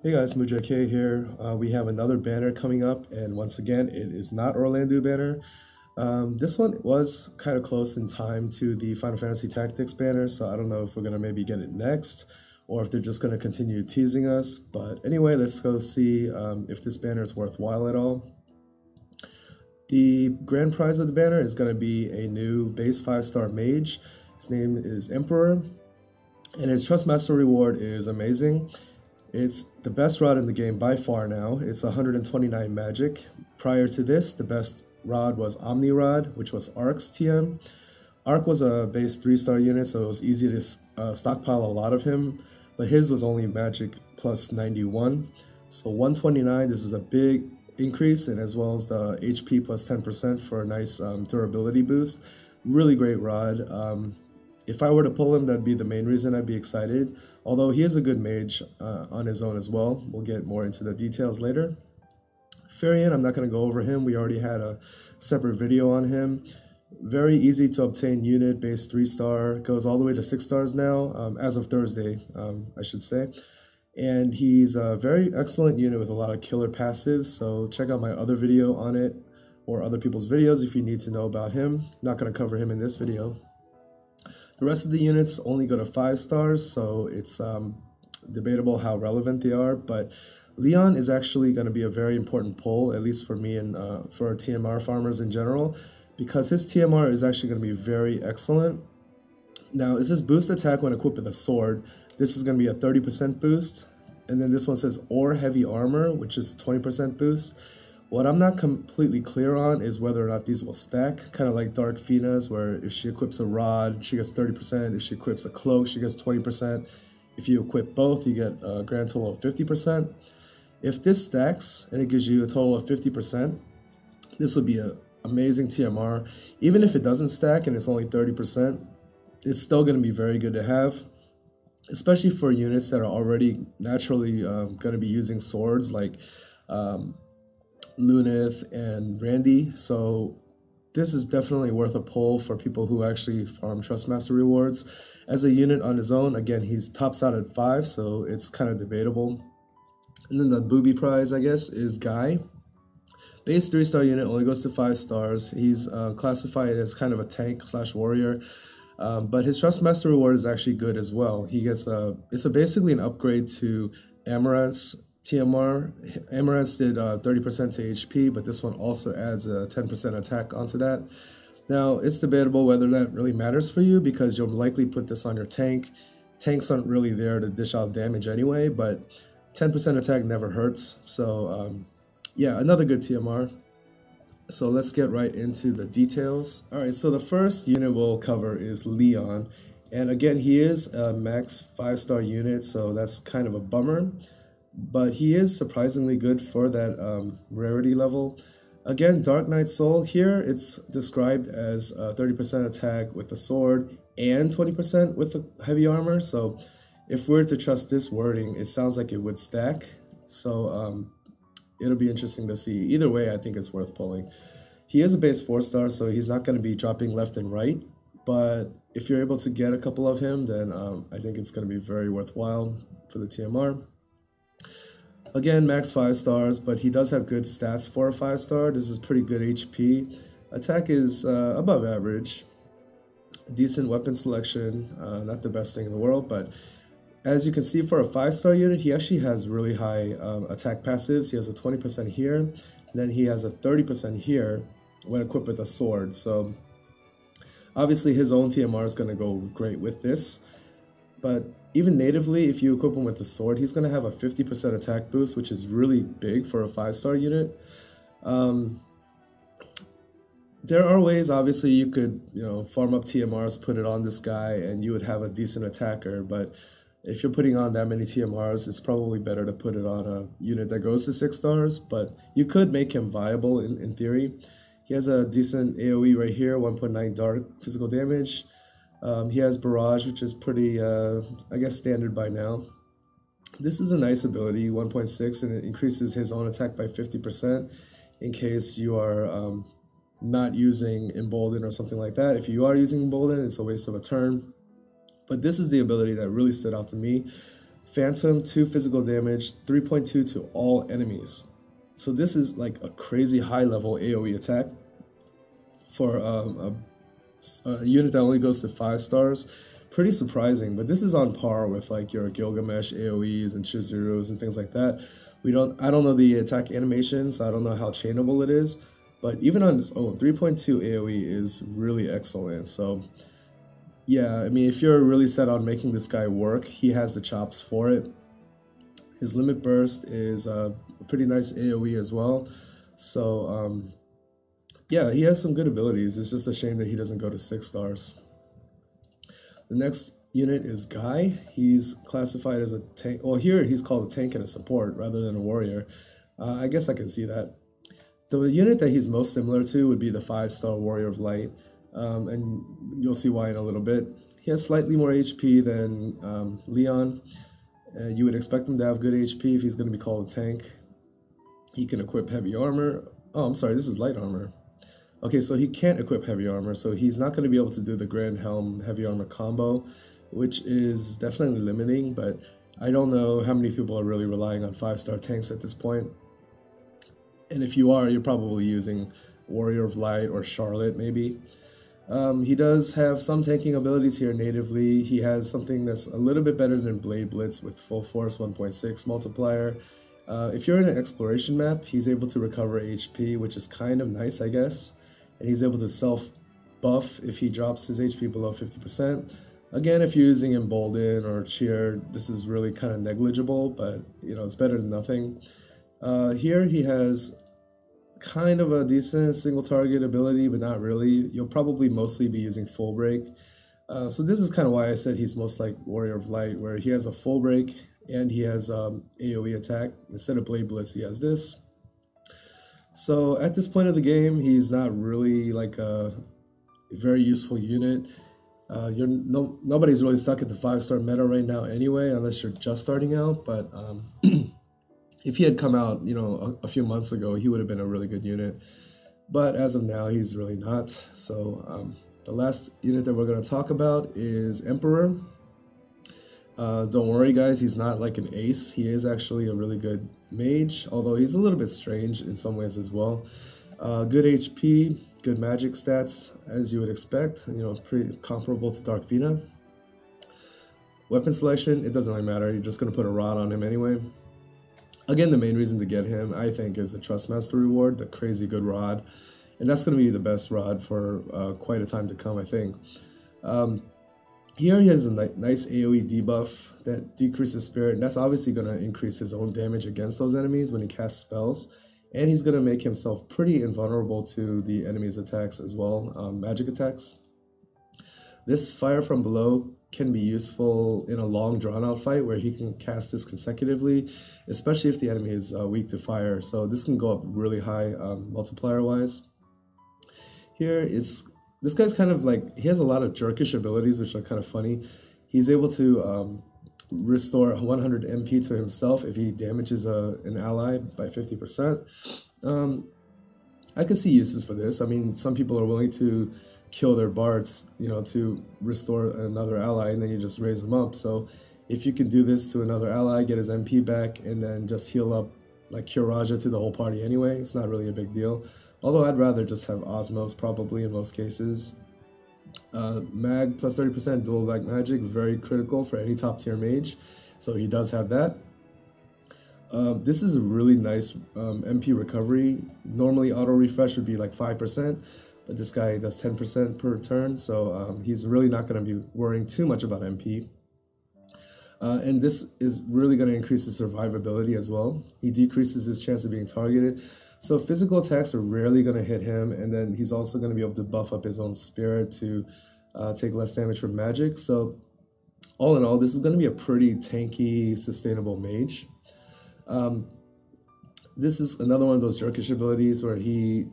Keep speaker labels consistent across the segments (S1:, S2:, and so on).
S1: Hey guys, MujoK here. We have another banner coming up, and once again, it is not Orlando banner. This one was kind of close in time to the Final Fantasy Tactics banner, so I don't know if we're gonna maybe get it next, or if they're just gonna continue teasing us. But anyway, let's go see if this banner is worthwhile at all. The grand prize of the banner is gonna be a new base 5-star mage. His name is Emperor, and his Trust Master reward is amazing. It's the best rod in the game by far now. It's 129 magic. Prior to this, the best rod was Omni Rod, which was Ark's TM. Ark was a base 3-star unit, so it was easy to stockpile a lot of him, but his was only magic plus 91. So 129, this is a big increase, and as well as the HP plus 10% for a nice durability boost. Really great rod. If I were to pull him, that'd be the main reason I'd be excited. Although he is a good mage on his own as well. We'll get more into the details later. Furion, I'm not going to go over him. We already had a separate video on him. Very easy to obtain unit, base 3-star. Goes all the way to 6 stars now, as of Thursday, I should say. And he's a very excellent unit with a lot of killer passives. So check out my other video on it, or other people's videos if you need to know about him. Not going to cover him in this video. The rest of the units only go to 5 stars, so it's debatable how relevant they are, but Leon is actually going to be a very important pull, at least for me and for TMR farmers in general, because his TMR is actually going to be very excellent. Now, it says boost attack when equipped with a sword. This is going to be a 30% boost, and then this one says or heavy armor, which is 20% boost. What I'm not completely clear on is whether or not these will stack, kind of like Dark Fina's, where if she equips a rod, she gets 30%. If she equips a cloak, she gets 20%. If you equip both, you get a grand total of 50%. If this stacks and it gives you a total of 50%, this would be an amazing TMR. Even if it doesn't stack and it's only 30%, it's still going to be very good to have, especially for units that are already naturally going to be using swords like Lunith and Randy. So this is definitely worth a pull for people who actually farm Trust Master rewards. As a unit on his own, again, he's tops out at 5, so it's kind of debatable. And then the booby prize, I guess, is Guy. Base 3-star unit only goes to 5 stars. He's classified as kind of a tank / warrior. But his Trust Master reward is actually good as well. He gets it's basically an upgrade to Amaranth's TMR. Amaranth did 30% to HP, but this one also adds a 10% attack onto that. Now, it's debatable whether that really matters for you, because you'll likely put this on your tank. Tanks aren't really there to dish out damage anyway, but 10% attack never hurts. So, yeah, another good TMR. So let's get right into the details. All right, so the first unit we'll cover is Leon. And again, he is a max 5-star unit, so that's kind of a bummer. But he is surprisingly good for that rarity level. Again, Dark Knight Soul, here it's described as 30% attack with the sword and 20% with the heavy armor. So if we're to trust this wording, it sounds like it would stack. So it'll be interesting to see. Either way, I think it's worth pulling. He is a base 4-star, so he's not going to be dropping left and right. But if you're able to get a couple of him, then I think it's going to be very worthwhile for the TMR. Again, max 5 stars, but he does have good stats for a 5-star. This is pretty good HP. Attack is above average. Decent weapon selection, not the best thing in the world, but as you can see, for a 5-star unit, he actually has really high attack passives. He has a 20% here, and then he has a 30% here when equipped with a sword. So obviously his own TMR is going to go great with this. But even natively, if you equip him with the sword, he's going to have a 50% attack boost, which is really big for a 5-star unit. There are ways, obviously, you could farm up TMRs, put it on this guy, and you would have a decent attacker. But if you're putting on that many TMRs, it's probably better to put it on a unit that goes to 6 stars. But you could make him viable in theory. He has a decent AoE right here, 1.9 dark physical damage. He has Barrage, which is pretty, I guess, standard by now. This is a nice ability, 1.6, and it increases his own attack by 50% in case you are not using Embolden or something like that. If you are using Embolden, it's a waste of a turn. But this is the ability that really stood out to me. Phantom, 2 physical damage, 3.2 to all enemies. So this is like a crazy high level AoE attack for a unit that only goes to 5 stars. Pretty surprising, but this is on par with like your Gilgamesh AoEs and Chizurus and things like that. I don't know the attack animations, so I don't know how chainable it is, but even on its own, 3.2 AoE is really excellent. So yeah, I mean, if you're really set on making this guy work, he has the chops for it. His limit burst is a pretty nice AoE as well. So yeah, he has some good abilities. It's just a shame that he doesn't go to 6 stars. The next unit is Guy. He's classified as a tank. Well, here he's called a tank and a support rather than a warrior. I guess I can see that. The unit that he's most similar to would be the 5-star Warrior of Light, and you'll see why in a little bit. He has slightly more HP than Leon. You would expect him to have good HP if he's going to be called a tank. He can equip heavy armor. Oh, I'm sorry, this is light armor. Okay, so he can't equip heavy armor, so he's not going to be able to do the Grand Helm heavy armor combo, which is definitely limiting, but I don't know how many people are really relying on 5-star tanks at this point. And if you are, you're probably using Warrior of Light or Charlotte, maybe. He does have some tanking abilities here natively. He has something that's a little bit better than Blade Blitz with Full Force 1.6 multiplier. If you're in an exploration map, he's able to recover HP, which is kind of nice, I guess. And he's able to self-buff if he drops his HP below 50%. Again, if you're using Embolden or Cheer, this is really kind of negligible, but you know, it's better than nothing. Here he has kind of a decent single target ability, but not really. You'll probably mostly be using Full Break. So this is kind of why I said he's most like Warrior of Light, where he has a Full Break and he has AoE attack. Instead of Blade Blitz, he has this. So at this point of the game, he's not really like a very useful unit. Nobody's really stuck at the 5-star meta right now anyway, unless you're just starting out. But if he had come out, you know, a few months ago, he would have been a really good unit. But as of now, he's really not. So the last unit that we're going to talk about is Emperor. Don't worry, guys, he's not like an ace. He is actually a really good mage, although he's a little bit strange in some ways as well. Good HP, good magic stats, as you would expect, you know, pretty comparable to Dark Vina. Weapon selection, it doesn't really matter. You're just going to put a rod on him anyway. Again, the main reason to get him, I think, is the Trustmaster reward, the crazy good rod. And that's going to be the best rod for quite a time to come, I think. Here he has a nice AoE debuff that decreases spirit, and that's obviously going to increase his own damage against those enemies when he casts spells. And he's going to make himself pretty invulnerable to the enemy's attacks as well, magic attacks. This Fire from Below can be useful in a long drawn-out fight where he can cast this consecutively, especially if the enemy is weak to fire. So this can go up really high multiplier-wise. Here this guy's kind of like, he has a lot of jerkish abilities, which are kind of funny. He's able to restore 100 MP to himself if he damages an ally by 50%. I can see uses for this. I mean, some people are willing to kill their bards, you know, to restore another ally, and then you just raise them up. So if you can do this to another ally, get his MP back, and then just heal up, like Cure Raja to the whole party anyway, it's not really a big deal. Although I'd rather just have Osmos probably in most cases. Mag plus 30% dual black magic, very critical for any top tier mage. So he does have that. This is a really nice MP recovery. Normally auto refresh would be like 5%, but this guy does 10% per turn. So he's really not going to be worrying too much about MP. And this is really going to increase his survivability as well. He decreases his chance of being targeted. So physical attacks are rarely going to hit him, and then he's also going to be able to buff up his own spirit to take less damage from magic. So all in all, this is going to be a pretty tanky, sustainable mage. This is another one of those jerkish abilities where he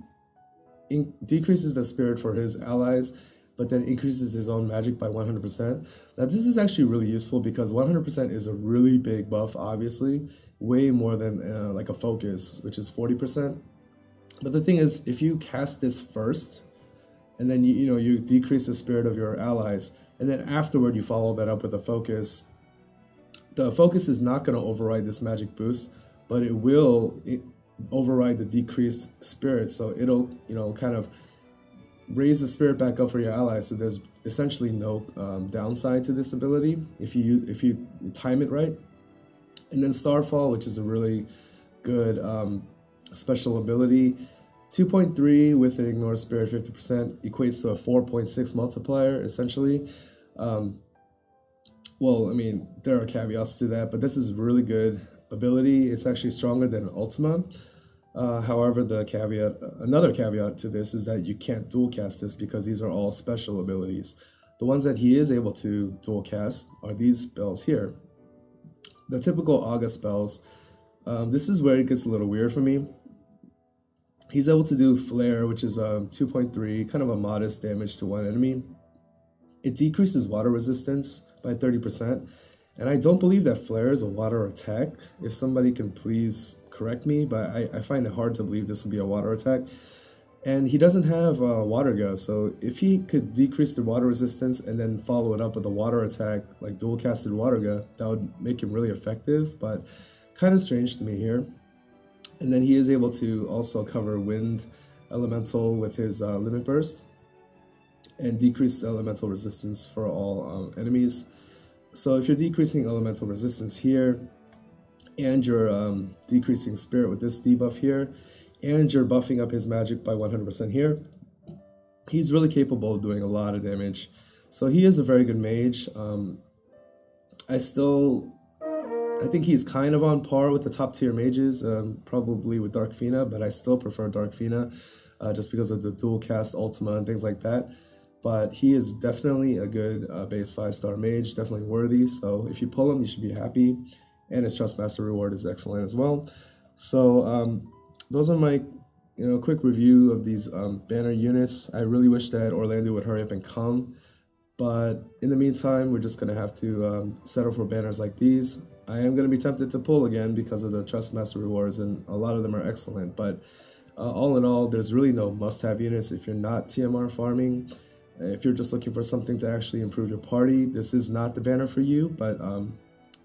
S1: decreases the spirit for his allies, but then increases his own magic by 100%. Now this is actually really useful because 100% is a really big buff, obviously, way more than like a focus, which is 40%. But the thing is, if you cast this first, and then you decrease the spirit of your allies, and then afterward you follow that up with a focus, The focus is not going to override this magic boost, but it will override the decreased spirit. So it'll, kind of raise the spirit back up for your allies. So there's essentially no downside to this ability if you time it right. And then Starfall, which is a really good special ability. 2.3 with an ignore spirit 50% equates to a 4.6 multiplier essentially. Well, I mean, there are caveats to that, but this is a really good ability. It's actually stronger than Ultima. However, another caveat to this is that you can't dual cast this because these are all special abilities. The ones that he is able to dual cast are these spells here. The typical Aga spells, this is where it gets a little weird for me. He's able to do Flare, which is 2.3, kind of a modest damage to one enemy. It decreases water resistance by 30%, and I don't believe that Flare is a water attack. If somebody can please correct me, but I find it hard to believe this would be a water attack. And he doesn't have water gust, so if he could decrease the water resistance and then follow it up with a water attack, like dual casted water gust, that would make him really effective, but kind of strange to me here. And then he is able to also cover wind elemental with his limit burst and decrease elemental resistance for all enemies. So if you're decreasing elemental resistance here, and you're decreasing spirit with this debuff here, and you're buffing up his magic by 100% here, he's really capable of doing a lot of damage. So he is a very good mage. I think he's kind of on par with the top tier mages, probably with Dark Fina, but I still prefer Dark Fina just because of the dual cast Ultima and things like that. But he is definitely a good base 5-star mage, definitely worthy. So if you pull him, you should be happy. And his Trustmaster reward is excellent as well. So those are my quick review of these banner units. I really wish that Orlando would hurry up and come. But in the meantime, we're just going to have to settle for banners like these. I am going to be tempted to pull again because of the Trustmaster rewards, and a lot of them are excellent. But all in all, there's really no must-have units if you're not TMR farming. If you're just looking for something to actually improve your party, this is not the banner for you. But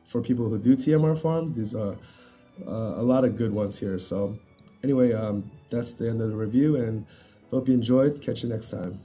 S1: for people who do TMR farm, there's a lot of good ones here. So anyway, that's the end of the review, and hope you enjoyed. Catch you next time.